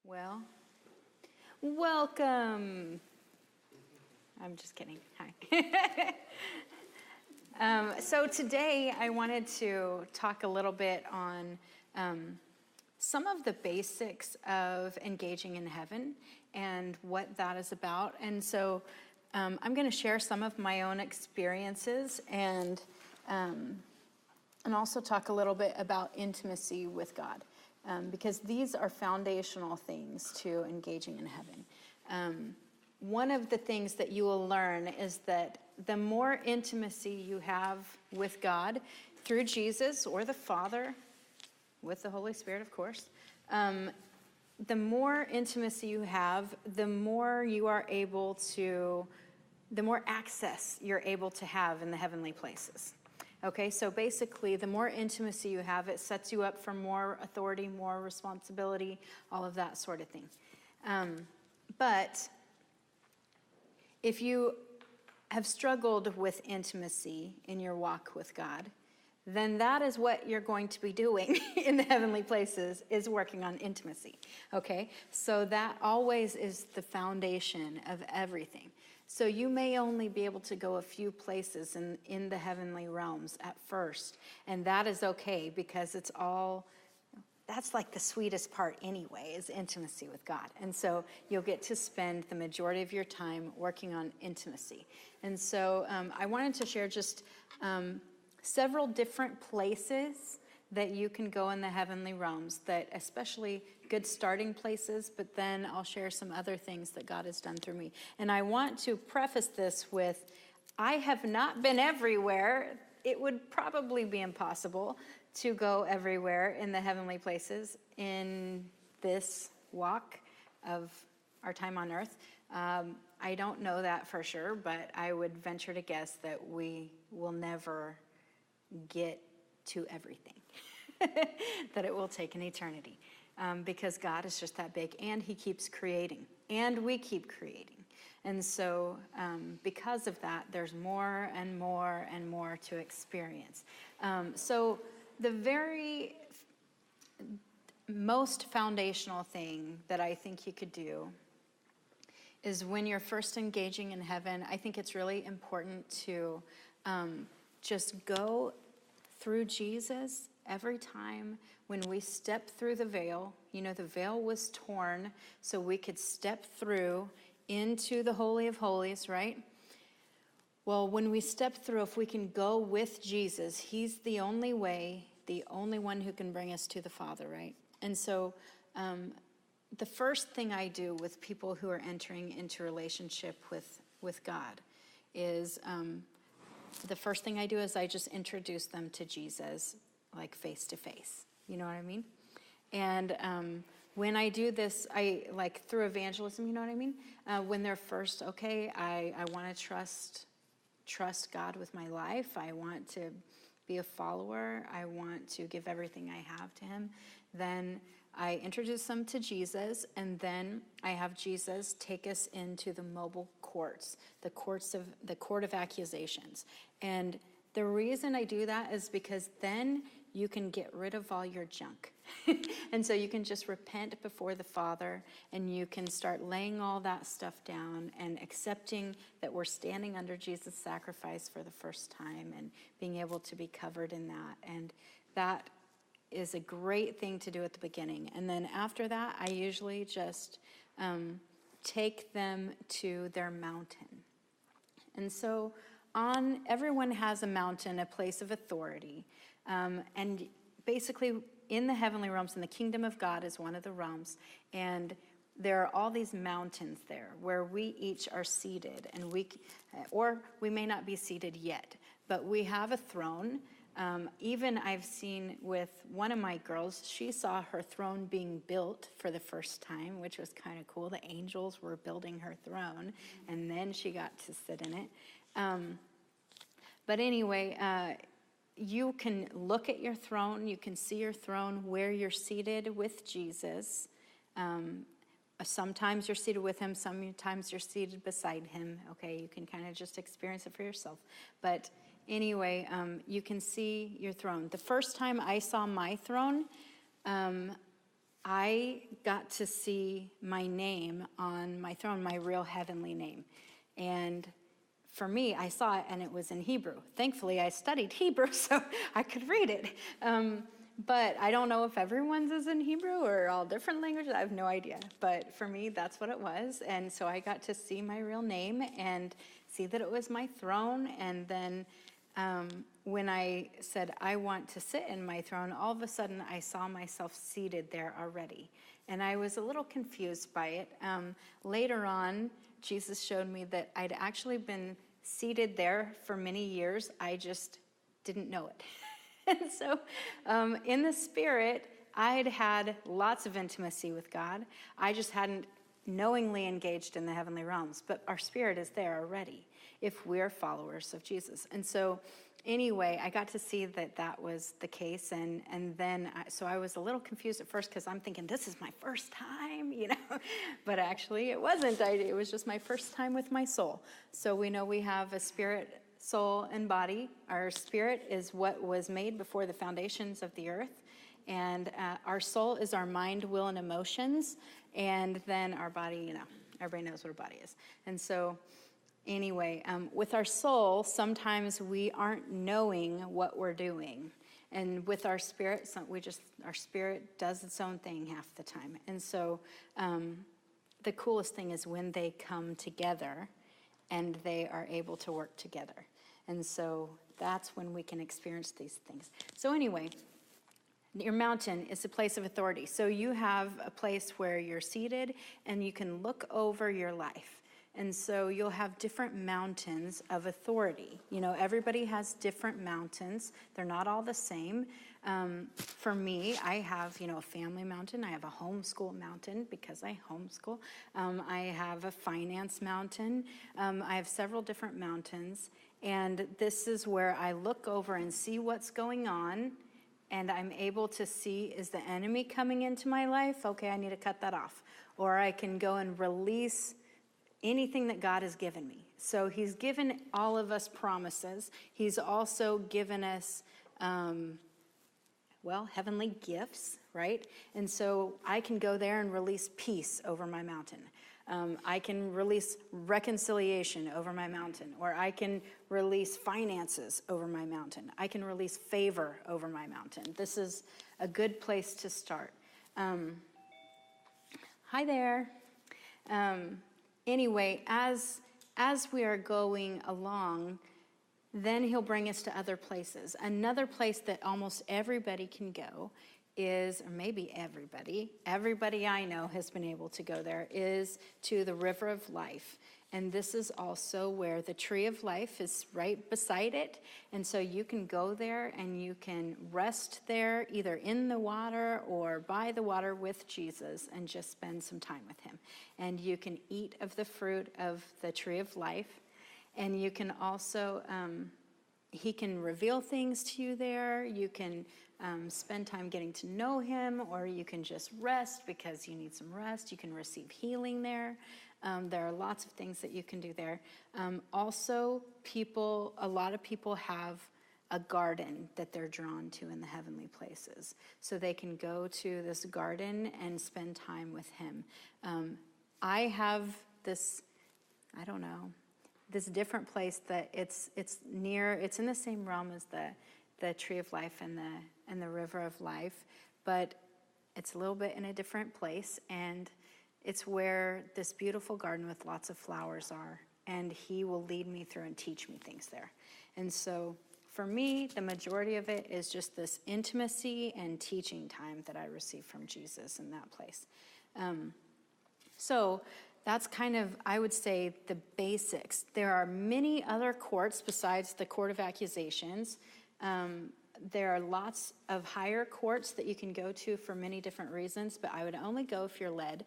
Well, welcome. I'm just kidding. Hi. So today I wanted to talk a little bit on some of the basics of engaging in heaven and what that is about. And so I'm going to share some of my own experiences and also talk a little bit about intimacy with God. Because these are foundational things to engaging in heaven. One of the things that you will learn is that the more intimacy you have with God through Jesus or the Father, with the Holy Spirit, of course, the more intimacy you have, the more access you're able to have in the heavenly places. Okay, so basically, the more intimacy you have, it sets you up for more authority, more responsibility, all of that sort of thing. But if you have struggled with intimacy in your walk with God, then that is what you're going to be doing in the heavenly places, is working on intimacy. Okay, so that always is the foundation of everything. So you may only be able to go a few places in the heavenly realms at first, and that is okay, because that's like the sweetest part anyway, is intimacy with God. And so you'll get to spend the majority of your time working on intimacy. And so I wanted to share just several different places that you can go in the heavenly realms, that especially good starting places, but then I'll share some other things that God has done through me. And I want to preface this with, I have not been everywhere. It would probably be impossible to go everywhere in the heavenly places in this walk of our time on earth. I don't know that for sure, but I would venture to guess that we will never get to everything, that it will take an eternity, because God is just that big, and he keeps creating, and we keep creating. And so because of that, there's more and more and more to experience. So the very most foundational thing that I think you could do is, when you're first engaging in heaven, I think it's really important to just go through Jesus. Every time when we step through the veil, the veil was torn so we could step through into the Holy of Holies, right? Well, when we step through, if we can go with Jesus, he's the only way, the only one who can bring us to the Father, right? And so the first thing I do with people who are entering into relationship with God is, the first thing I do is I just introduce them to Jesus, like face to face. You know what I mean? And when I do this, I like through evangelism, you know what I mean? When they're first, okay, I want to trust God with my life. I want to be a follower. I want to give everything I have to him. Then I introduce them to Jesus, and then I have Jesus take us into the mobile courts, the court of accusations. And the reason I do that is because then you can get rid of all your junk. And so you can just repent before the Father, and you can start laying all that stuff down and accepting that we're standing under Jesus' sacrifice for the first time, and being able to be covered in that. And that is a great thing to do at the beginning. And then after that, I usually just take them to their mountain. And so everyone has a mountain, a place of authority. And basically in the heavenly realms, and the kingdom of God is one of the realms, and there are all these mountains there where we each are seated, and or we may not be seated yet, but we have a throne. Even I've seen with one of my girls, she saw her throne being built for the first time, which was kind of cool. The angels were building her throne, and then she got to sit in it. But anyway, you can look at your throne. You can see your throne where you're seated with Jesus. Sometimes you're seated with him. Sometimes you're seated beside him. Okay, you can kind of just experience it for yourself. But anyway, you can see your throne. The first time I saw my throne, I got to see my name on my throne, my real heavenly name. And for me, I saw it and it was in Hebrew. Thankfully, I studied Hebrew so I could read it. But I don't know if everyone's is in Hebrew or all different languages. I have no idea. But for me, that's what it was. And so I got to see my real name and see that it was my throne. And then when I said, I want to sit in my throne, all of a sudden I saw myself seated there already. And I was a little confused by it. Later on, Jesus showed me that I'd actually been seated there for many years. I just didn't know it. And so in the spirit, I'd had lots of intimacy with God. I just hadn't knowingly engaged in the heavenly realms. But our spirit is there already if we're followers of Jesus. And so anyway, I got to see that that was the case. And then, so I was a little confused at first because I'm thinking, this is my first time, you know. But actually, it wasn't. It was just my first time with my soul. So we know we have a spirit, soul, and body. Our spirit is what was made before the foundations of the earth. And our soul is our mind, will, and emotions. And then our body, you know, everybody knows what our body is. And so anyway, with our soul, sometimes we aren't knowing what we're doing. And with our spirit, our spirit does its own thing half the time. And so the coolest thing is when they come together and they are able to work together. And so that's when we can experience these things. So anyway, your mountain is a place of authority. So you have a place where you're seated and you can look over your life. And so you'll have different mountains of authority. You know, everybody has different mountains. They're not all the same. For me, I have, you know, a family mountain. I have a homeschool mountain because I homeschool. I have a finance mountain. I have several different mountains. And this is where I look over and see what's going on. And I'm able to see, is the enemy coming into my life? Okay, I need to cut that off. Or I can go and release anything that God has given me. So he's given all of us promises. He's also given us, heavenly gifts, right? And so I can go there and release peace over my mountain. I can release reconciliation over my mountain, or I can release finances over my mountain. I can release favor over my mountain. This is a good place to start. Hi there. Anyway, as we are going along, then he'll bring us to other places. Another place that almost everybody can go is, or maybe everybody I know has been able to go there, is to the river of life. And this is also where the tree of life is right beside it. And so you can go there and you can rest there either in the water or by the water with Jesus and just spend some time with him. And you can eat of the fruit of the tree of life. And you can also, he can reveal things to you there. You can spend time getting to know him, or you can just rest because you need some rest. You can receive healing there. There are lots of things that you can do there. Also, a lot of people have a garden that they're drawn to in the heavenly places. So they can go to this garden and spend time with him. I have this, this different place that it's in the same realm as the tree of life and the river of life, but it's a little bit in a different place, and it's where this beautiful garden with lots of flowers are, and he will lead me through and teach me things there. And so for me, the majority of it is just this intimacy and teaching time that I receive from Jesus in that place. So that's kind of, I would say, the basics. There are many other courts besides the court of accusations. There are lots of higher courts that you can go to for many different reasons, but I would only go if you're led.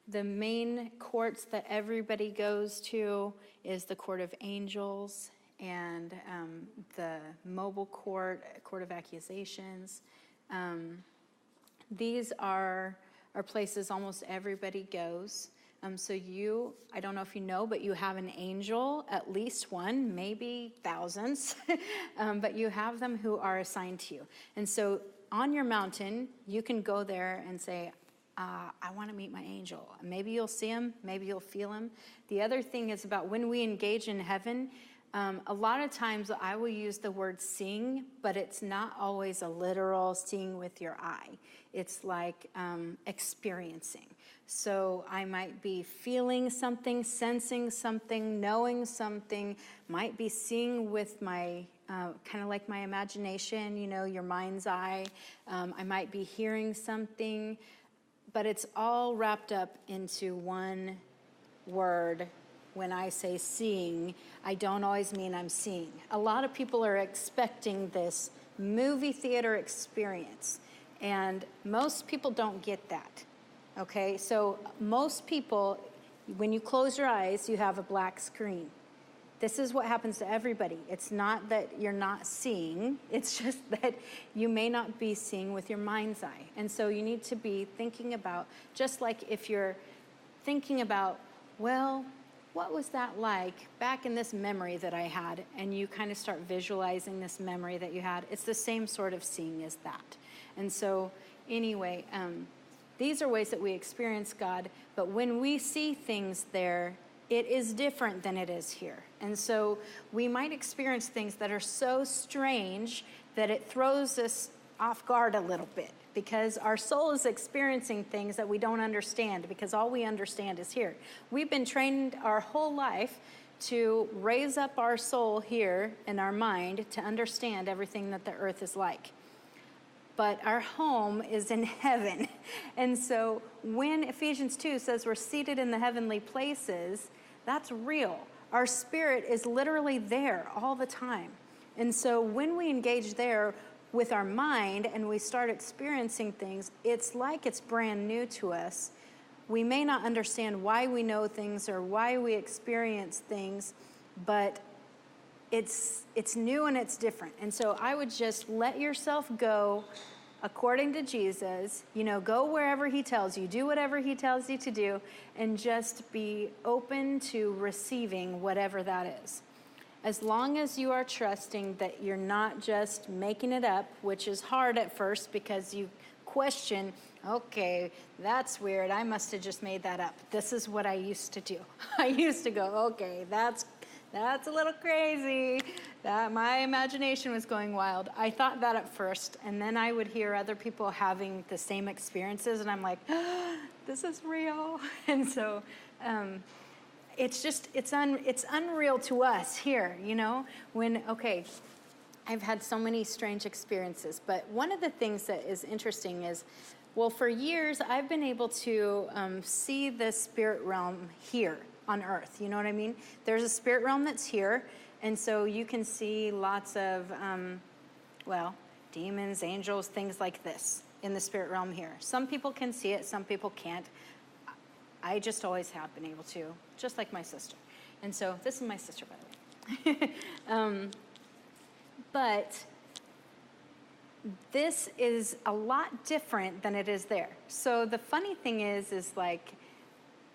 The main courts that everybody goes to is the court of angels and the mobile court, court of accusations. These are places almost everybody goes. So I don't know if you know, but you have an angel, at least one, maybe thousands, but you have them who are assigned to you. And so on your mountain, you can go there and say, I want to meet my angel. Maybe you'll see him, maybe you'll feel him. The other thing is about when we engage in heaven, a lot of times I will use the word seeing, but it's not always a literal seeing with your eye. It's like experiencing. So I might be feeling something, sensing something, knowing something, might be seeing with my, kind of like my imagination, your mind's eye. I might be hearing something, but it's all wrapped up into one word. When I say seeing, I don't always mean I'm seeing. A lot of people are expecting this movie theater experience, and most people don't get that, okay? So most people, when you close your eyes, you have a black screen. This is what happens to everybody. It's not that you're not seeing, it's just that you may not be seeing with your mind's eye. And so you need to be thinking about, just like if you're thinking about, well, what was that like back in this memory that I had? And you kind of start visualizing this memory that you had. It's the same sort of seeing as that. And so anyway, these are ways that we experience God. But when we see things there, it is different than it is here. And so we might experience things that are so strange that it throws us off guard a little bit, because our soul is experiencing things that we don't understand, because all we understand is here. We've been trained our whole life to raise up our soul here in our mind to understand everything that the earth is like. But our home is in heaven. And so when Ephesians 2 says we're seated in the heavenly places, that's real. Our spirit is literally there all the time. And so when we engage there with our mind and we start experiencing things, it's like it's brand new to us. We may not understand why we know things or why we experience things, but it's new and it's different. And so I would just let yourself go according to Jesus, go wherever he tells you, do whatever he tells you to do, and just be open to receiving whatever that is. As long as you are trusting that you're not just making it up, which is hard at first because you question, okay, that's weird. I must have just made that up. This is what I used to do. I used to go, okay, that's a little crazy. That my imagination was going wild. I thought that at first, and then I would hear other people having the same experiences, and I'm like, this is real. And so it's unreal to us here, when, okay, I've had so many strange experiences, but one of the things that is interesting is, well, for years, I've been able to see the spirit realm here on earth, you know what I mean? There's a spirit realm that's here, and so you can see lots of, demons, angels, things like this in the spirit realm here. Some people can see it, some people can't. I just always have been able to, just like my sister. And so this is my sister, by the way. But this is a lot different than it is there. So the funny thing is like,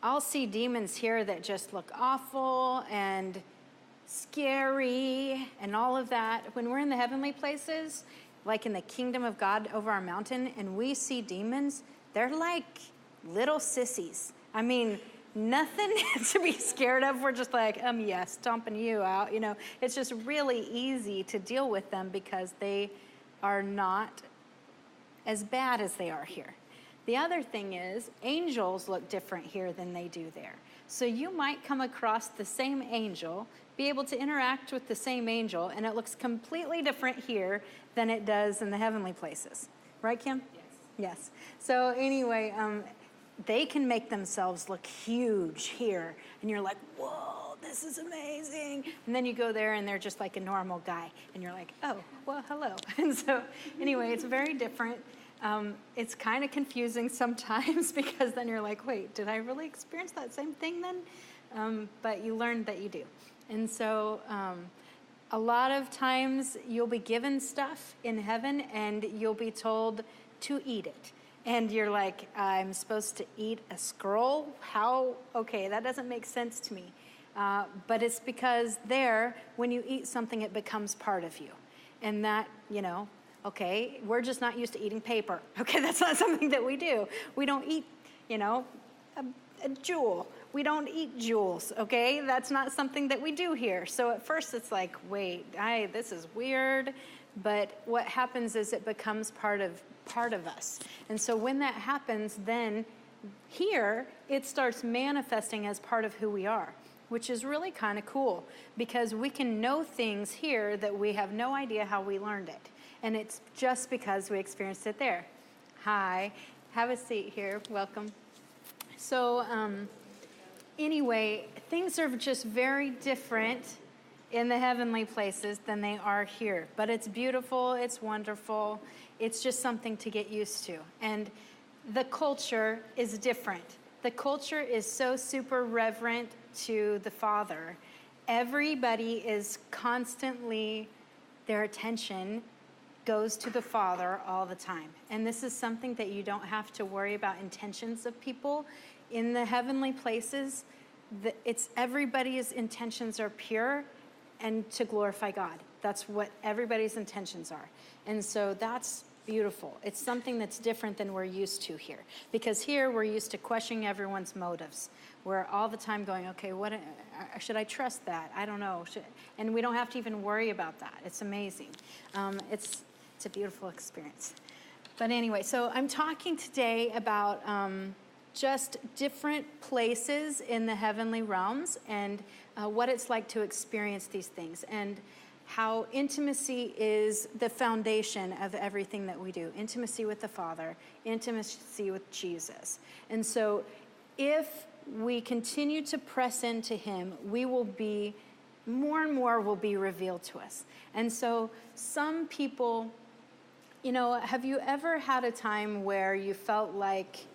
I'll see demons here that just look awful and scary and all of that. When we're in the heavenly places, like in the kingdom of God over our mountain, and we see demons, they're like little sissies. I mean, nothing to be scared of. We're just like, yeah, stomping you out. It's just really easy to deal with them because they are not as bad as they are here. The other thing is, angels look different here than they do there. So you might come across the same angel, be able to interact with the same angel, and it looks completely different here than it does in the heavenly places. Right, Kim? Yes. Yes. So anyway, they can make themselves look huge here, and you're like, whoa, this is amazing. And then you go there, and they're just like a normal guy, and you're like, oh, well, hello. And so anyway, it's very different. It's kind of confusing sometimes because then you're like, wait, did I really experience that same thing then? But you learn that you do. And so a lot of times you'll be given stuff in heaven and you'll be told to eat it. And you're like, I'm supposed to eat a scroll? How? Okay, that doesn't make sense to me. But it's because there, when you eat something, it becomes part of you. And that, Okay, we're just not used to eating paper. Okay, that's not something that we do. We don't eat, a jewel. We don't eat jewels, okay? That's not something that we do here. So at first it's like, wait, this is weird. But what happens is it becomes part of us. And so when that happens, then here it starts manifesting as part of who we are, which is really kind of cool because we can know things here that we have no idea how we learned it. And it's just because we experienced it there. Hi, have a seat here, welcome. So anyway, things are just very different in the heavenly places than they are here. But it's beautiful, it's wonderful, it's just something to get used to. And the culture is different. The culture is so super reverent to the Father. Everybody is constantly, their attention goes to the Father all the time. And this is something that you don't have to worry about intentions of people. In the heavenly places, everybody's intentions are pure and to glorify God. That's what everybody's intentions are. And so that's beautiful. It's something that's different than we're used to here. Because here we're used to questioning everyone's motives. We're all the time going, okay, what should I trust that? I don't know. And we don't have to even worry about that. It's amazing. It's a beautiful experience. But anyway, so I'm talking today about just different places in the heavenly realms and what it's like to experience these things and how intimacy is the foundation of everything that we do. Intimacy with the Father, intimacy with Jesus. And so if we continue to press into him, we will be, more and more will be revealed to us. And so some people, have you ever had a time where you felt like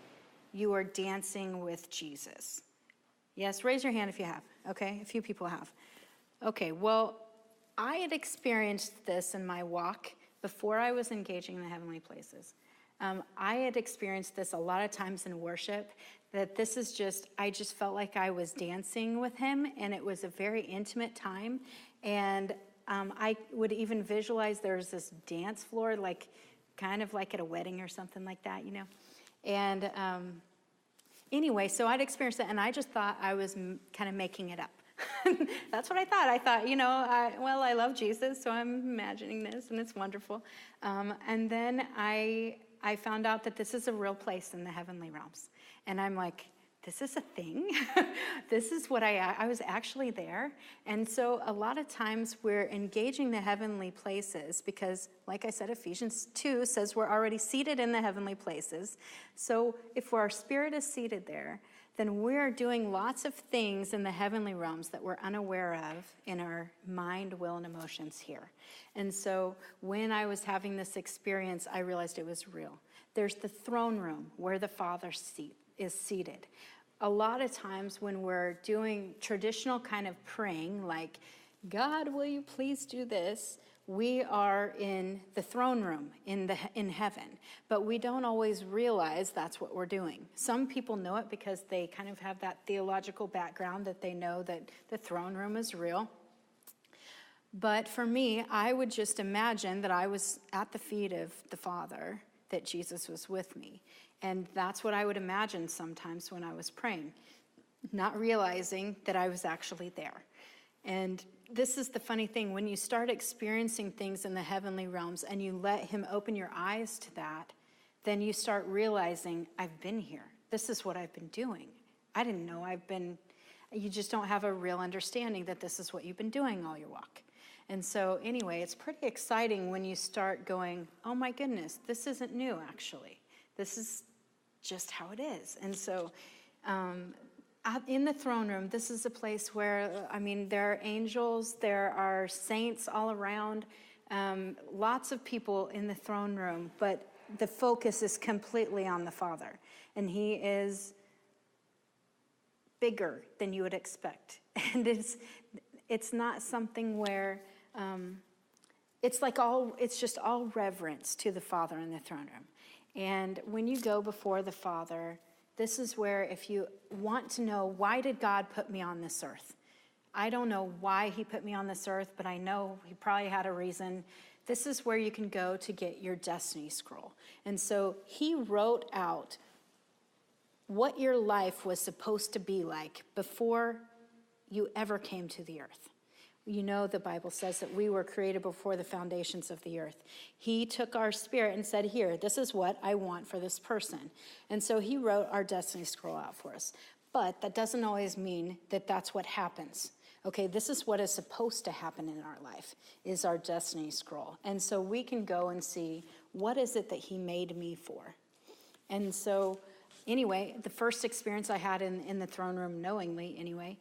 you are dancing with Jesus? Yes, raise your hand if you have. Okay, a few people have. Okay, well, I had experienced this in my walk before I was engaging in the heavenly places. I had experienced this a lot of times in worship, that I just felt like I was dancing with him, and it was a very intimate time. And I would even visualize there's this dance floor, kind of like at a wedding or something like that, And anyway, so I'd experienced that, and I just thought I was kind of making it up. That's what I thought. I thought, I love Jesus, so I'm imagining this, and it's wonderful. And then I found out that this is a real place in the heavenly realms. And I'm like, this is a thing. This is what I was actually there. And so a lot of times we're engaging the heavenly places because, like I said, Ephesians 2 says we're already seated in the heavenly places. So if our spirit is seated there, then we're doing lots of things in the heavenly realms that we're unaware of in our mind, will, and emotions here. And so when I was having this experience, I realized it was real. There's the throne room where the Father is seated. A lot of times when we're doing traditional kind of praying, like, God, will you please do this? We are in the throne room in heaven, but we don't always realize that's what we're doing. Some people know it because they kind of have that theological background that they know that the throne room is real. But for me, I would just imagine that I was at the feet of the Father, that Jesus was with me. And that's what I would imagine sometimes when I was praying, not realizing that I was actually there. And this is the funny thing, when you start experiencing things in the heavenly realms and you let him open your eyes to that, then you start realizing, I've been here. This is what I've been doing. I didn't know you just don't have a real understanding that this is what you've been doing all your walk. And so anyway, it's pretty exciting when you start going, oh my goodness, this isn't new actually. This is just how it is. And so in the throne room, this is a place where, there are angels, there are saints all around, lots of people in the throne room, but the focus is completely on the Father. And he is bigger than you would expect. And it's not something where, it's just all reverence to the Father in the throne room. And when you go before the Father, this is where, if you want to know, why did God put me on this earth? I don't know why he put me on this earth, but I know he probably had a reason this is where you can go to get your destiny scroll. And so he wrote out what your life was supposed to be like before you ever came to the earth. You know, the Bible says that we were created before the foundations of the earth. He took our spirit and said, here, this is what I want for this person. And so he wrote our destiny scroll out for us. But that doesn't always mean that that's what happens. Okay, this is what is supposed to happen in our life, is our destiny scroll. And so we can go and see, what is it that he made me for? And so, anyway, the first experience I had in the throne room, knowingly anyway,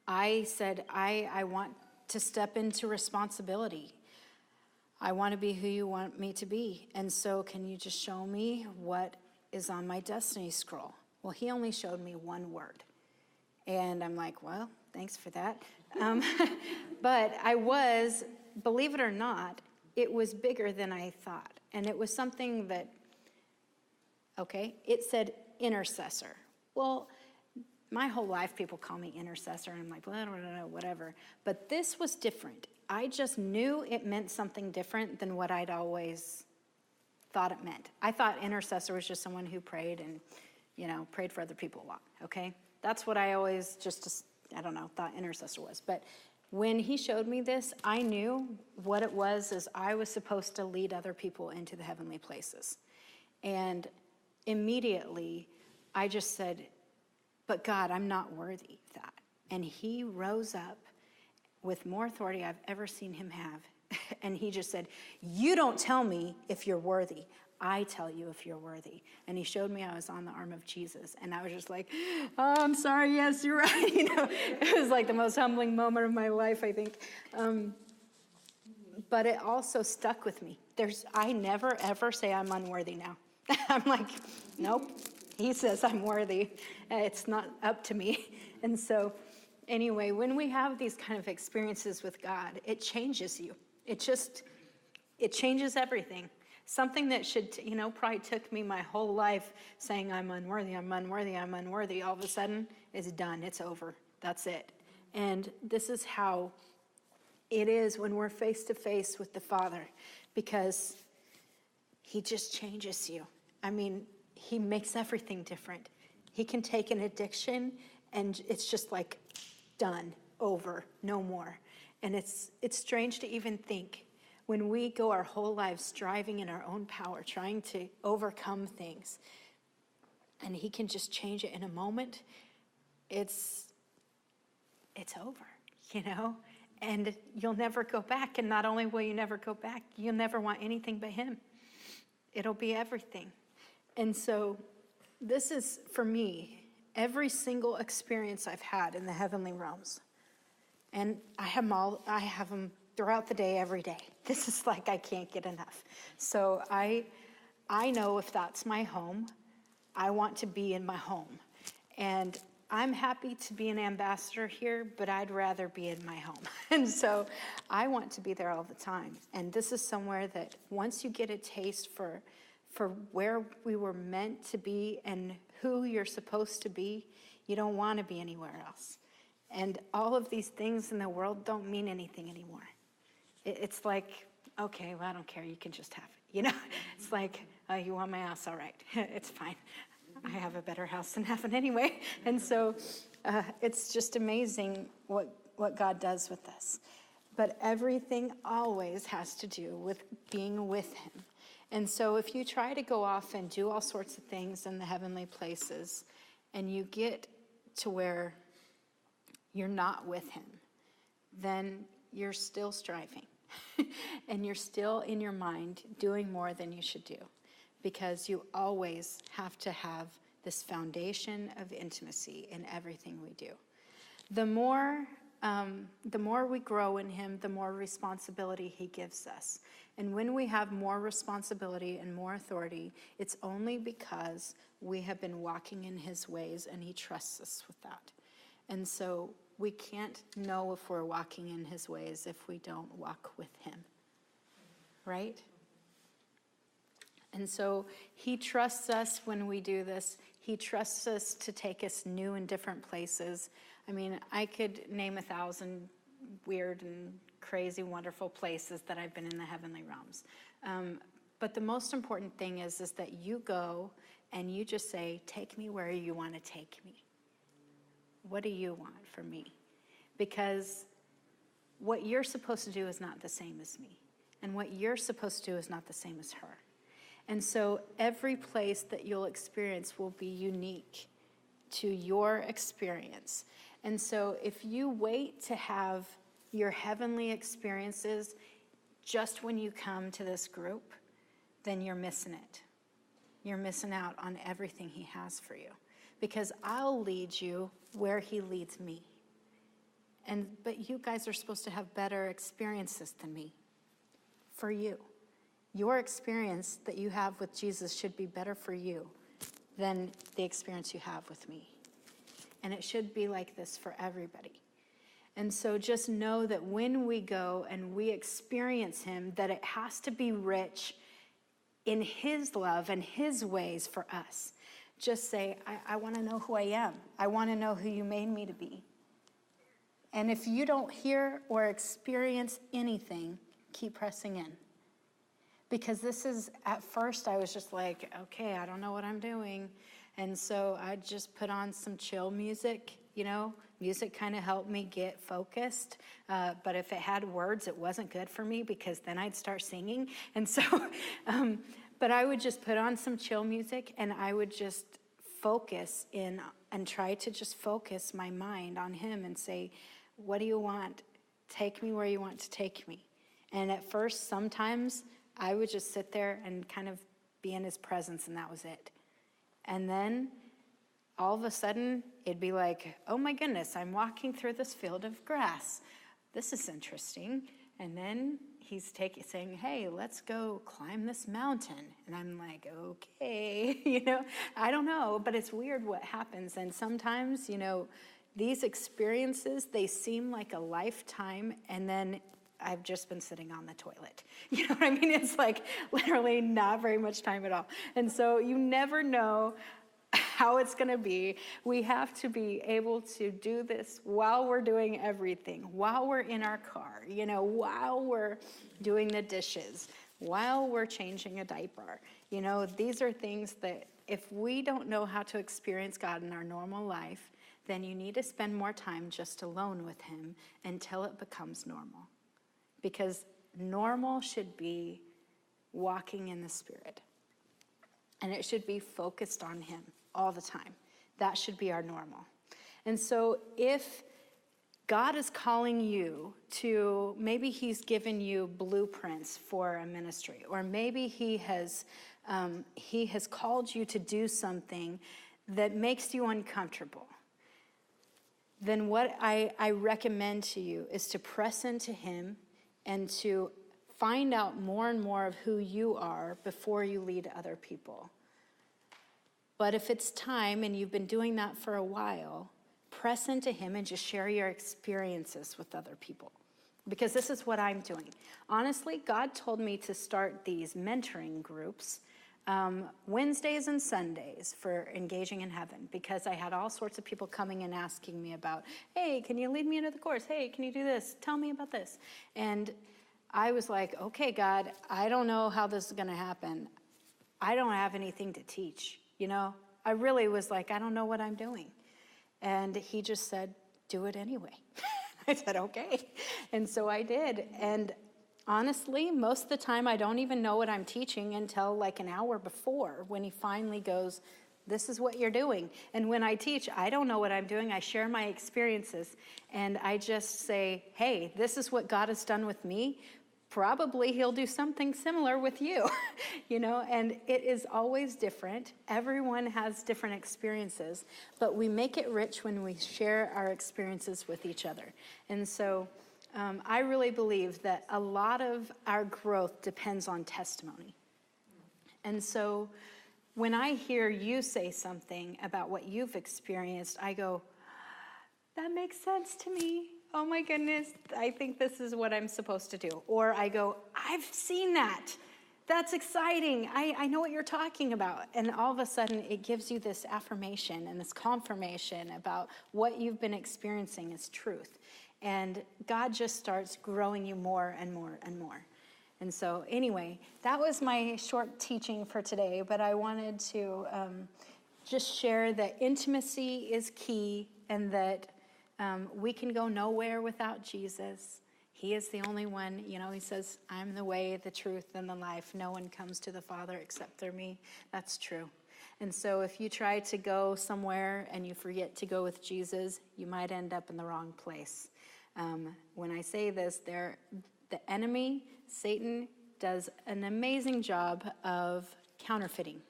I said, I want to step into responsibility. I want to be who you want me to be. And so can you just show me what is on my destiny scroll? Well, he only showed me one word. And I'm like, well, thanks for that. But I was, believe it or not, it was bigger than I thought. And it was something that, okay, it said intercessor. Well, my whole life people call me intercessor, and I'm like, well, I don't know, whatever. But this was different. I just knew it meant something different than what I'd always thought it meant. I thought intercessor was just someone who prayed and, prayed for other people a lot, okay? That's what I always thought intercessor was. But when he showed me this, I knew what it was, is I was supposed to lead other people into the heavenly places. And immediately, I just said, but God, I'm not worthy of that. And he rose up with more authority I've ever seen him have. And he just said, you don't tell me if you're worthy. I tell you if you're worthy. And he showed me I was on the arm of Jesus. And I was just like, oh, I'm sorry, yes, you're right. It was like the most humbling moment of my life, I think. But it also stuck with me. I never, ever say I'm unworthy now. I'm like, nope. He says I'm worthy. It's not up to me. And so anyway, when we have these kind of experiences with God, it changes you. It changes everything. Something that should, probably took me my whole life saying I'm unworthy, I'm unworthy, I'm unworthy. All of a sudden, it's done. It's over. That's it. And this is how it is when we're face to face with the Father, because he just changes you. I mean, he makes everything different. He can take an addiction and it's just like done, over, no more. And it's strange to even think when we go our whole lives striving in our own power, trying to overcome things, and he can just change it in a moment, it's over, and you'll never go back. And not only will you never go back, you'll never want anything but him. It'll be everything. And so this is, for me, every single experience I've had in the heavenly realms. And I have them throughout the day, every day. This is like I can't get enough. So I know if that's my home, I want to be in my home. And I'm happy to be an ambassador here, but I'd rather be in my home. And so I want to be there all the time. And this is somewhere that once you get a taste for where we were meant to be and who you're supposed to be, you don't want to be anywhere else. And all of these things in the world don't mean anything anymore. It's like, okay, well, I don't care. You can just have it. It's like, oh, you want my house? All right. It's fine. I have a better house than heaven anyway. And so it's just amazing what God does with us. But everything always has to do with being with him. And so if you try to go off and do all sorts of things in the heavenly places, and you get to where you're not with him, then you're still striving. And you're still in your mind doing more than you should do, because you always have to have this foundation of intimacy in everything we do. The more we grow in him, the more responsibility he gives us. And when we have more responsibility and more authority, it's only because we have been walking in his ways and he trusts us with that. And so we can't know if we're walking in his ways if we don't walk with him, right? And so he trusts us when we do this. He trusts us to take us new and different places. I mean, I could name 1,000 weird and crazy, wonderful places that I've been in the heavenly realms. But the most important thing is that you go and you just say, take me where you want to take me. What do you want from me? Because what you're supposed to do is not the same as me. And what you're supposed to do is not the same as her. And so every place that you'll experience will be unique to your experience. And so if you wait to have your heavenly experiences just when you come to this group, then you're missing it. You're missing out on everything he has for you. Because I'll lead you where he leads me. But you guys are supposed to have better experiences than me. For you. Your experience that you have with Jesus should be better for you than the experience you have with me. And it should be like this for everybody. And so just know that when we go and we experience him, that it has to be rich in his love and his ways for us. Just say, I want to know who I am. I want to know who you made me to be. And if you don't hear or experience anything, keep pressing in. Because this is, at first I was just like, okay, I don't know what I'm doing. And so I just put on some chill music, music kind of helped me get focused. But if it had words, it wasn't good for me because then I'd start singing. And so, but I would just put on some chill music and I would just focus in and try to just focus my mind on him and say, what do you want? Take me where you want to take me. And at first, sometimes I would just sit there and kind of be in his presence, and that was it. And then all of a sudden, it'd be like, oh my goodness, I'm walking through this field of grass. This is interesting. And then he's saying, hey, let's go climb this mountain. And I'm like, okay, I don't know, but it's weird what happens. And sometimes, these experiences, they seem like a lifetime, and then I've just been sitting on the toilet. You know what I mean? It's like literally not very much time at all. And so you never know how it's going to be. We have to be able to do this while we're doing everything, while we're in our car, while we're doing the dishes, while we're changing a diaper. These are things that if we don't know how to experience God in our normal life, then you need to spend more time just alone with him until it becomes normal. Because normal should be walking in the Spirit. And it should be focused on him all the time. That should be our normal. And so if God is calling you to, maybe he's given you blueprints for a ministry, or maybe he has called you to do something that makes you uncomfortable, then what I recommend to you is to press into him and to find out more and more of who you are before you lead other people. But if it's time and you've been doing that for a while, press into him and just share your experiences with other people. Because this is what I'm doing. Honestly, God told me to start these mentoring groups Wednesdays and Sundays for Engaging in Heaven, because I had all sorts of people coming and asking me about, hey, can you lead me into the course? Hey, can you do this? Tell me about this. And I was like, okay, God, I don't know how this is going to happen. I don't have anything to teach, I really was like, I don't know what I'm doing. And he just said, do it anyway. I said, okay. And so I did. And honestly, most of the time, I don't even know what I'm teaching until like an hour before, when he finally goes, this is what you're doing. And when I teach, I don't know what I'm doing. I share my experiences, and I just say, hey, this is what God has done with me. Probably he'll do something similar with you, and it is always different. Everyone has different experiences, but we make it rich when we share our experiences with each other. And so I really believe that a lot of our growth depends on testimony. And so when I hear you say something about what you've experienced, I go, that makes sense to me. Oh my goodness, I think this is what I'm supposed to do. Or I go, I've seen that. That's exciting. I know what you're talking about. And all of a sudden, it gives you this affirmation and this confirmation about what you've been experiencing is truth. And God just starts growing you more and more and more. And so anyway, that was my short teaching for today, but I wanted to just share that intimacy is key, and that we can go nowhere without Jesus. He is the only one. You know, he says, I'm the way, the truth, and the life. No one comes to the Father except through me. That's true. And so if you try to go somewhere and you forget to go with Jesus, you might end up in the wrong place. When I say this, the enemy, Satan, does an amazing job of counterfeiting.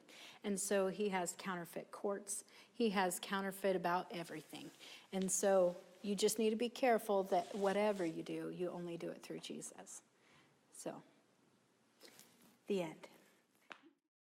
And so he has counterfeit courts. He has counterfeit about everything. And so you just need to be careful that whatever you do, you only do it through Jesus. So, the end.